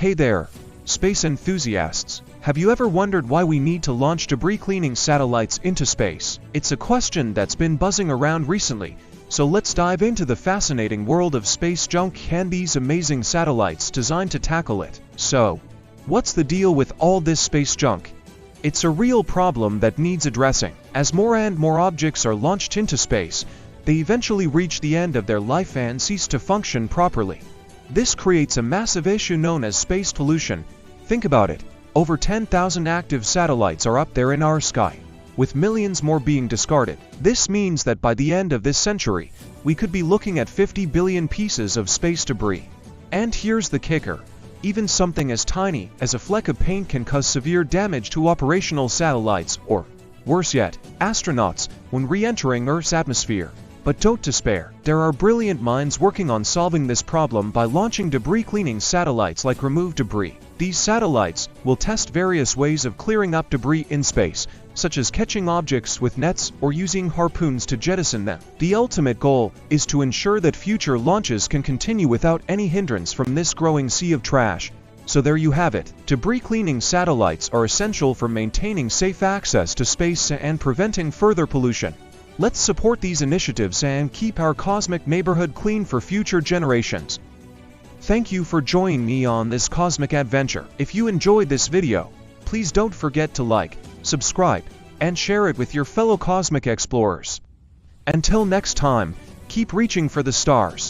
Hey there, space enthusiasts. Have you ever wondered why we need to launch debris-cleaning satellites into space? It's a question that's been buzzing around recently, so let's dive into the fascinating world of space junk and these amazing satellites designed to tackle it. So, what's the deal with all this space junk? It's a real problem that needs addressing. As more and more objects are launched into space, they eventually reach the end of their life and cease to function properly. This creates a massive issue known as space pollution. Think about it. Over 10,000 active satellites are up there in our sky, with millions more being discarded. This means that by the end of this century, we could be looking at 50 billion pieces of space debris. And here's the kicker. Even something as tiny as a fleck of paint can cause severe damage to operational satellites, or, worse yet, astronauts, when re-entering Earth's atmosphere. But don't despair. There are brilliant minds working on solving this problem by launching debris-cleaning satellites like Remove Debris. These satellites will test various ways of clearing up debris in space, such as catching objects with nets or using harpoons to jettison them. The ultimate goal is to ensure that future launches can continue without any hindrance from this growing sea of trash. So there you have it. Debris-cleaning satellites are essential for maintaining safe access to space and preventing further pollution. Let's support these initiatives and keep our cosmic neighborhood clean for future generations. Thank you for joining me on this cosmic adventure. If you enjoyed this video, please don't forget to like, subscribe, and share it with your fellow cosmic explorers. Until next time, keep reaching for the stars.